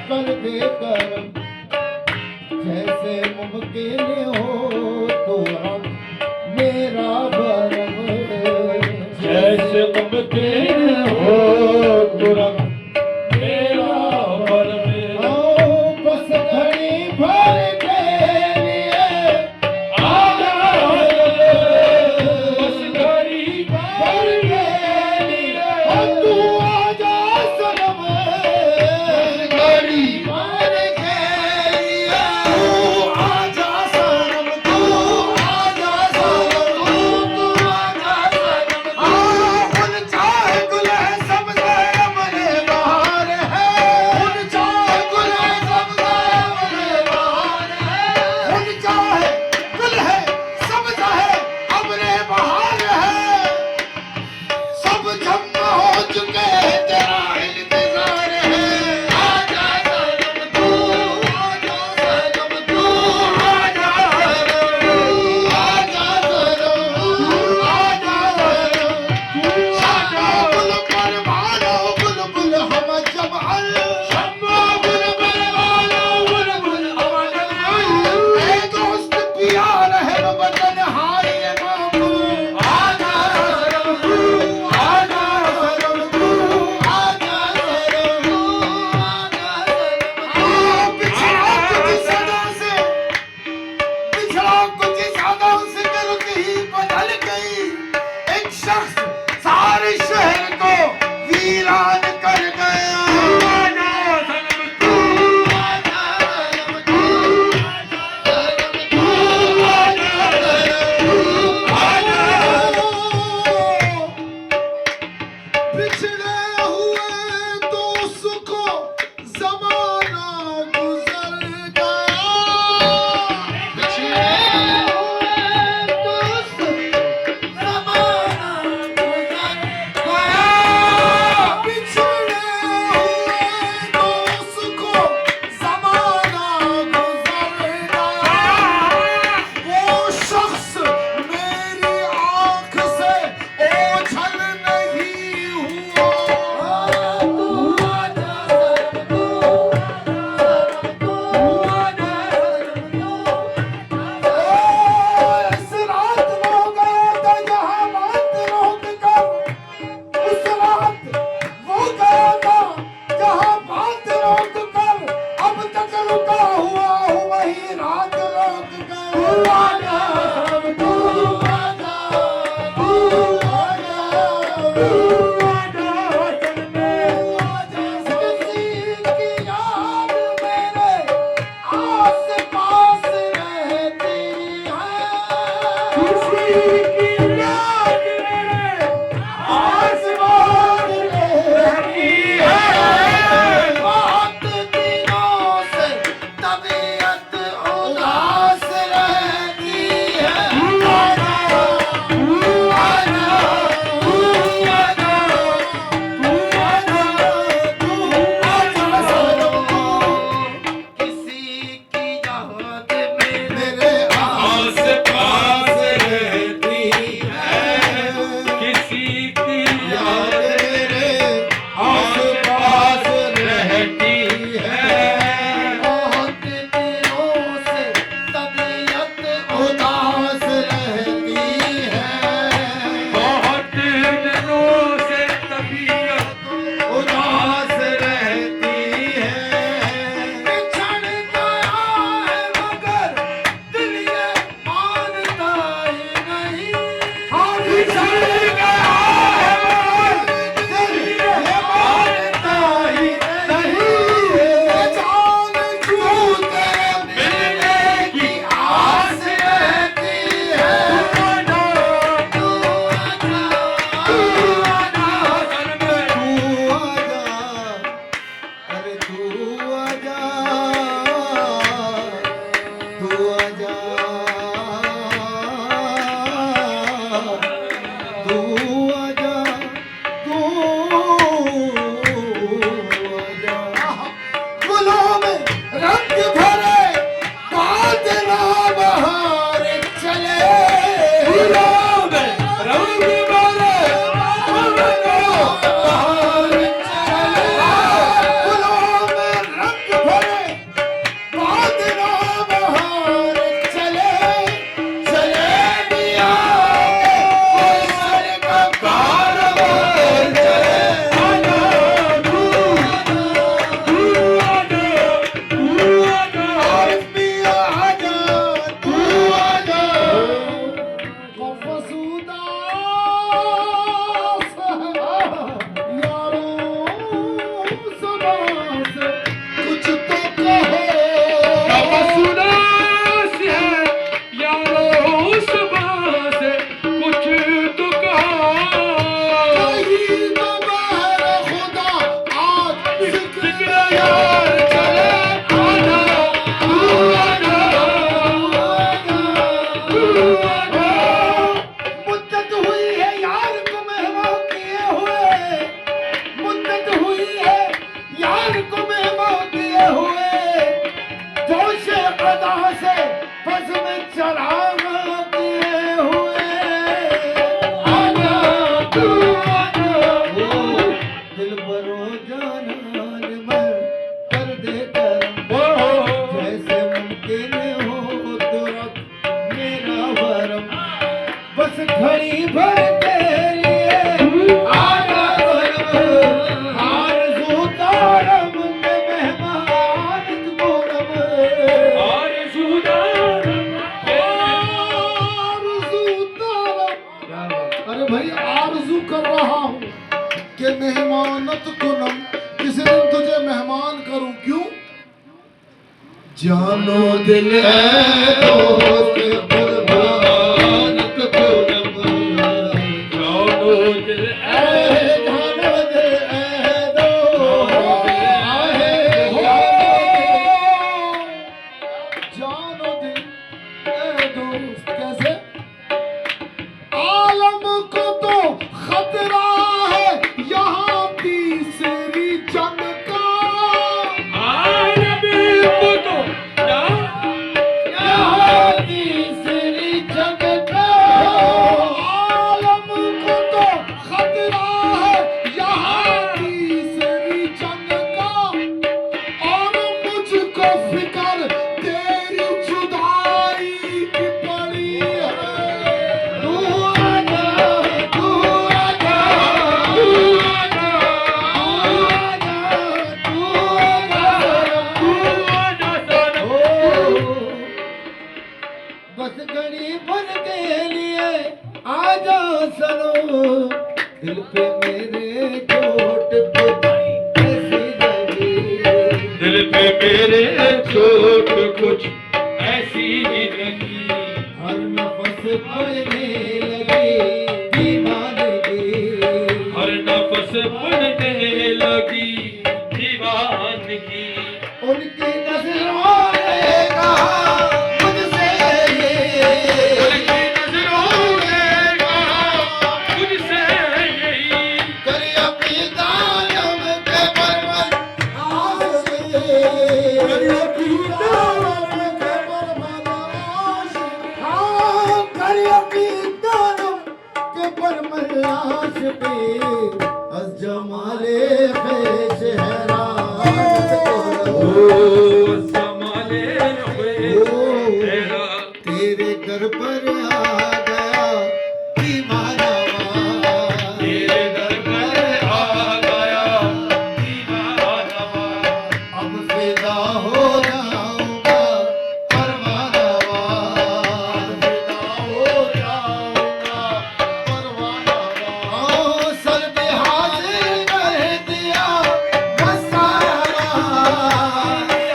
कर दे करम जैसे मुमकिन हो तो अब मेरा भरम जैसे मुमकिन हो तो अब मेरा भरम बस घड़ी भर के लिए आ जा बस घड़ी भर के लिए तू आजा सनम घड़ी भर के लिए तू आजा सनम तू आजा सनम तू आजा सनम उन चाहे गुल है सबसे अमरे बहार है उन चाहे गुल है सबसे अमरे बहार है उन चाहे गुल है सबसे अमरे बहार है सब जमा हो चुके तेरा इंतजार है आजा सनम तू आजा सनम तू आजा सनम आजा सनम आजा सनम शामा बुलबुल मारो बुलबुल हम जमाल शामा बुलबुल मारो बुलबुल हम जमाल ए दोस्त पिया रहे बदन हाय मामू आजा सनम तू आजा सनम तू आजा सनम तू आजा सनम बिछड़ा कुछ सदा से पिछड़ा कुछ सादा से रुक ही बदल गई एक शख्स सारे शहर को वीरान कर गया आजा सनम तू आजा सनम तू आजा सनम तू आजा सनम तू पिछड़े हुए दोस्त को जमाना गुजर गया पिछड़े हुए दोस्त जमाना गुजर गया पिछड़े हुए दोस्त को जमाना गुजर गया वो शख्स मेरी आंख से ओझल नहीं हुआ दिल बरो जानान मर कर दे करम, जैसे मुमकिन हो तो रख मेरा वरम, बस घड़ी भर तेरे लिए आजा करम, आरज़ू तारम के मेहमान तुझको रब, आरज़ू तारम। अरे भाई आरज़ू कर रहा हूँ कि मेहमानत कुनम, किसी दिन तुझे मेहमान करूं, क्यों? जानो दिल है दोस्त कुर्बानत कुनम, जानो दिल है, जानो दिल है दोस्त, आहे हो, जानो दिल है दोस्त। कैसे? आलम को तो खतरा है यहाँ तीसरी जंग का, आलम को तो यहाँ तीसरी जंग का, आलम को तो खतरा है यहाँ तीसरी जंग का, और मुझको फिकर तेरी जुदाई की पड़ी है। तू आजा, तू आजा, तू आजा, तू आजा, तू आजा, तू आजा। बस घड़ी भर के लिए आजा सनो, दिल पे मेरे चोट पहुंची ऐसी लगी, दिल पे मेरे चोट कुछ ऐसी ही लगी, हर नफस पड़ने लगी दीवानगी, हर नफस पड़ने लगी दीवानगी, उनकी नजरों ने कहा मुझसे, उनकी नजरों ने कहा मुझसे यही, कर अपनी जालिम के बरमन आशिक, कर अपनी जालिम के बरमन आशिक, हाँ कर अपनी जालिम के बरमन आशिक, अज़ जमाले ख़ुश हैरान को जमाले तेरे घर पर आ गया दीवाना, तेरे घर पर आ गया दीवाना, अब फिदा हो जाऊंगा परवाना, अब फिदा हो जाऊंगा परवाना, ओ सर पे हाजिर कर दिया मस्ताना,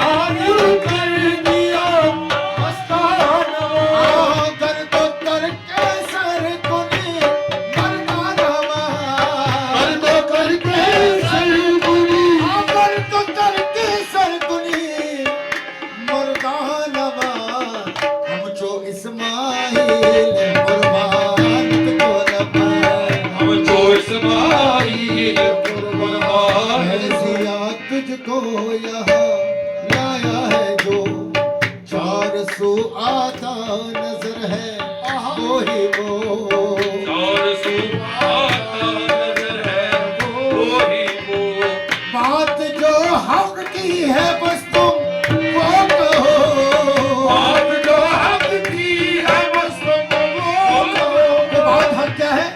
हाजिर कर दिया मस्ताना, कर तो करके सर कुनी मर्दाना, कर तो करके सर कुनी, कर तो करके सर कुनी मर्दाना, हम जो इस्माइल कुर्बान को लबा, हम जो इस्माइल कुर्बान, ऐसिया तुझको यहाँ लाया है जो, 400 आता नजर है वो ही वो, 400 आता नजर है वो ही वो, बात जो हक की है बस तुम वो कहो, बात जो हक की है बस तुम वो कहो, बात हक क्या है?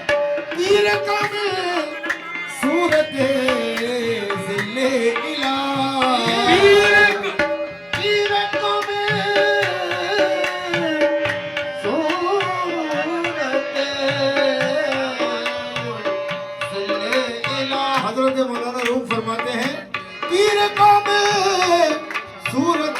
पीर कामिल सूरत ज़िले इलाही, पीर कामिल सूरत ज़िले इलाही। हज़रत मौलाना रूम फरमाते हैं, पीर कामिल सूरत